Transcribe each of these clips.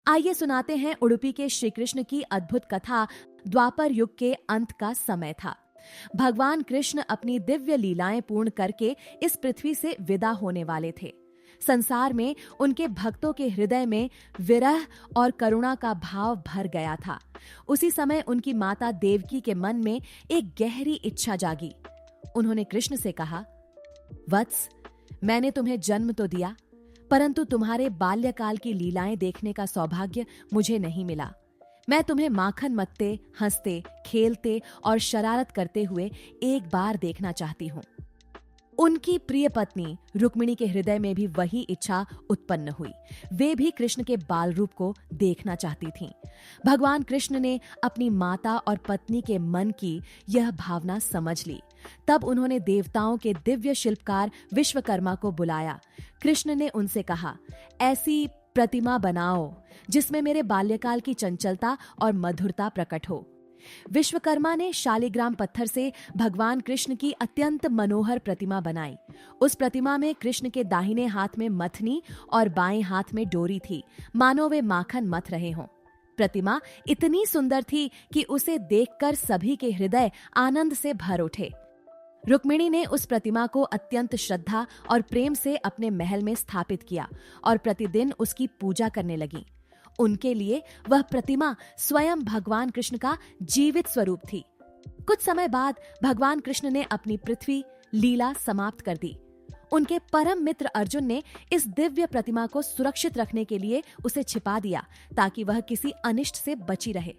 आइए सुनाते हैं उडुपी के श्री कृष्ण की अद्भुत कथा। द्वापर युग के अंत का समय था। भगवान कृष्ण अपनी दिव्य लीलाएं पूर्ण करके इस पृथ्वी से विदा होने वाले थे। संसार में उनके भक्तों के हृदय में विरह और करुणा का भाव भर गया था। उसी समय उनकी माता देवकी के मन में एक गहरी इच्छा जागी। उन्होंने कृष्ण से कहा, वत्स, मैंने तुम्हें जन्म तो दिया, परंतु तुम्हारे बाल्यकाल की लीलाएं देखने का सौभाग्य मुझे नहीं मिला। मैं तुम्हें माखन मत्ते, हंसते, खेलते और शरारत करते हुए एक बार देखना चाहती हूं। उनकी प्रिय पत्नी रुक्मिणी के हृदय में भी वही इच्छा उत्पन्न हुई। वे भी कृष्ण के बाल रूप को देखना चाहती थीं। भगवान कृष्ण ने अपनी माता और पत्नी के मन की यह भावना समझ ली। तब उन्होंने देवताओं के दिव्य शिल्पकार विश्वकर्मा को बुलाया। कृष्ण ने उनसे कहा, ऐसी प्रतिमा बनाओ जिसमें मेरे बाल्यकाल की चंचलता और मधुरता प्रकट हो। विश्वकर्मा ने शालिग्राम पत्थर से भगवान कृष्ण की अत्यंत मनोहर प्रतिमा बनाई। उस प्रतिमा में कृष्ण के दाहिने हाथ में मथनी और बाएं हाथ में डोरी थी, मानो वे माखन मथ रहे हों। प्रतिमा इतनी सुंदर थी कि उसे देखकर सभी के हृदय आनंद से भर उठे। रुक्मिणी ने उस प्रतिमा को अत्यंत श्रद्धा और प्रेम से अपने महल में स्थापित किया और प्रतिदिन उसकी पूजा करने लगी। उनके लिए वह प्रतिमा स्वयं भगवान कृष्ण का जीवित स्वरूप थी। कुछ समय बाद भगवान कृष्ण ने अपनी पृथ्वी लीला समाप्त कर दी। उनके परम मित्र अर्जुन ने इस दिव्य प्रतिमा को सुरक्षित रखने के लिए उसे छिपा दिया ताकि वह किसी अनिष्ट से बची रहे।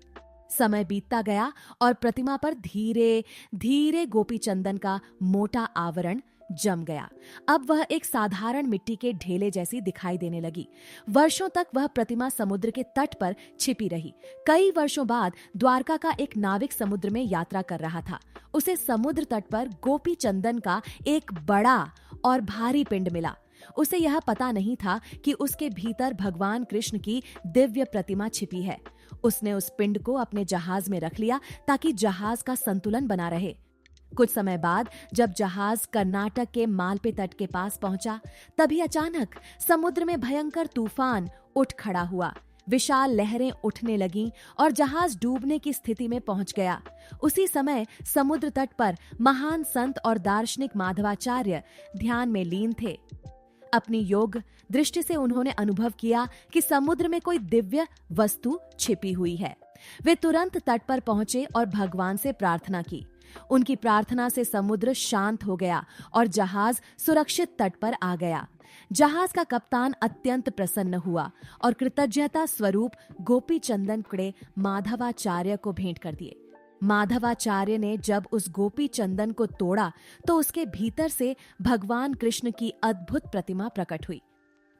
समय बीतता गया और प्रतिमा पर धीरे धीरे गोपी चंदन का मोटा आवरण जम गया। अब वह एक साधारण मिट्टी के ढेले जैसी दिखाई देने लगी। वर्षों तक वह प्रतिमा समुद्र के तट पर छिपी रही। कई वर्षों बाद द्वारका का एक नाविक समुद्र में यात्रा कर रहा था। उसे समुद्र तट पर गोपी चंदन का एक बड़ा और भारी पिंड मिला। उसे यह पता नहीं था कि उसके भीतर भगवान कृष्ण की दिव्य प्रतिमा छिपी है। उसने उस पिंड को अपने जहाज में रख लिया ताकि जहाज का संतुलन बना रहे। कुछ समय बाद जब जहाज कर्नाटक के मालपे तट के पास पहुंचा, तभी अचानक समुद्र में भयंकर तूफान उठ खड़ा हुआ। विशाल लहरें उठने लगीं और जहाज डूबने की स्थिति में पहुंच गया। उसी समय समुद्र तट पर महान संत और दार्शनिक माधवाचार्य ध्यान में लीन थे। अपनी योग दृष्टि से उन्होंने अनुभव किया कि समुद्र में कोई दिव्य वस्तु छिपी हुई है। वे तुरंत तट पर पहुंचे और भगवान से प्रार्थना की। उनकी प्रार्थना से समुद्र शांत हो गया और जहाज सुरक्षित तट पर आ गया। जहाज का कप्तान अत्यंत प्रसन्न हुआ और कृतज्ञता स्वरूप गोपी चंदन कड़े माधवाचार्य को भेंट कर दिए। माधवाचार्य ने जब उस गोपी चंदन को तोड़ा तो उसके भीतर से भगवान कृष्ण की अद्भुत प्रतिमा प्रकट हुई।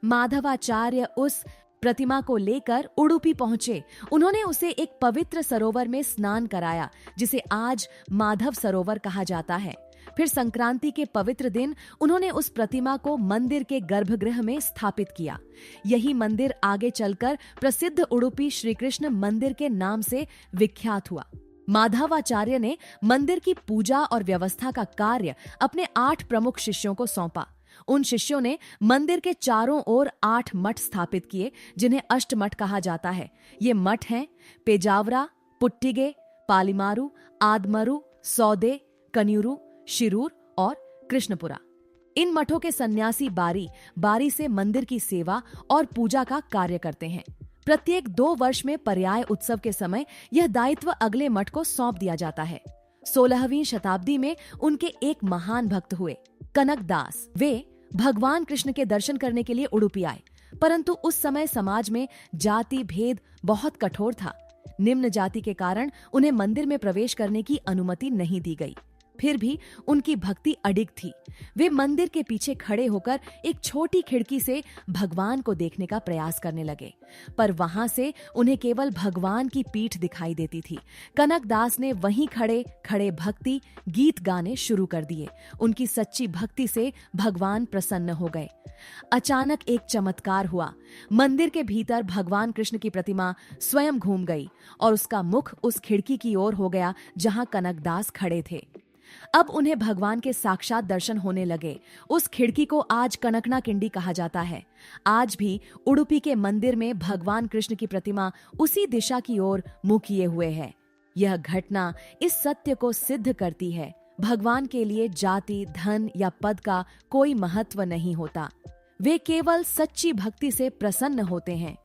माधवाचार्य उस प्रतिमा को लेकर उडुपी पहुंचे। उन्होंने उसे एक पवित्र सरोवर में स्नान कराया, जिसे आज माधव सरोवर कहा जाता है। फिर संक्रांति के पवित्र दिन उन्होंने उस प्रतिमा को मंदिर के गर्भगृह में स्थापित किया। यही मंदिर आगे चलकर प्रसिद्ध उडुपी श्री कृष्ण मंदिर के नाम से विख्यात हुआ। माधवाचार्य ने मंदिर की पूजा और व्यवस्था का कार्य अपने 8 प्रमुख शिष्यों को सौंपा। उन शिष्यों ने मंदिर के चारों ओर 8 मठ स्थापित किए, जिन्हें अष्टमठ कहा जाता है। ये मठ हैं पेजावरा, पुट्टिगे, पालीमारू, आदमरू, सौदे, कन्यूरू, शिरूर और कृष्णपुरा। इन मठों के सन्यासी बारी बारी से मंदिर की सेवा और पूजा का कार्य करते हैं। प्रत्येक 2 वर्ष में पर्याय उत्सव के समय यह दायित्व अगले मठ को सौंप दिया जाता है। 16वीं शताब्दी में उनके एक महान भक्त हुए, कनकदास। वे भगवान कृष्ण के दर्शन करने के लिए उडुपी आए, परंतु उस समय समाज में जाति भेद बहुत कठोर था। निम्न जाति के कारण उन्हें मंदिर में प्रवेश करने की अनुमति नहीं दी गई। फिर भी उनकी भक्ति अडिग थी। वे मंदिर के पीछे खड़े होकर एक छोटी खिड़की से भगवान को देखने का प्रयास करने लगे, पर वहां से उन्हें केवल भगवान की पीठ दिखाई देती थी। कनकदास ने वहीं खड़े खड़े भक्ति गीत गाने शुरू कर दिए। उनकी सच्ची भक्ति से भगवान प्रसन्न हो गए। अचानक एक चमत्कार हुआ। मंदिर के भीतर भगवान कृष्ण की प्रतिमा स्वयं घूम गई और उसका मुख उस खिड़की की ओर हो गया जहां कनकदास खड़े थे। अब उन्हें भगवान के साक्षात दर्शन होने लगे। उस खिड़की को आज कनकना किंडी कहा जाता है। आज भी उडुपी के मंदिर में भगवान कृष्ण की प्रतिमा उसी दिशा की ओर मुंह किए हुए है। यह घटना इस सत्य को सिद्ध करती है, भगवान के लिए जाति, धन या पद का कोई महत्व नहीं होता। वे केवल सच्ची भक्ति से प्रसन्न होते हैं।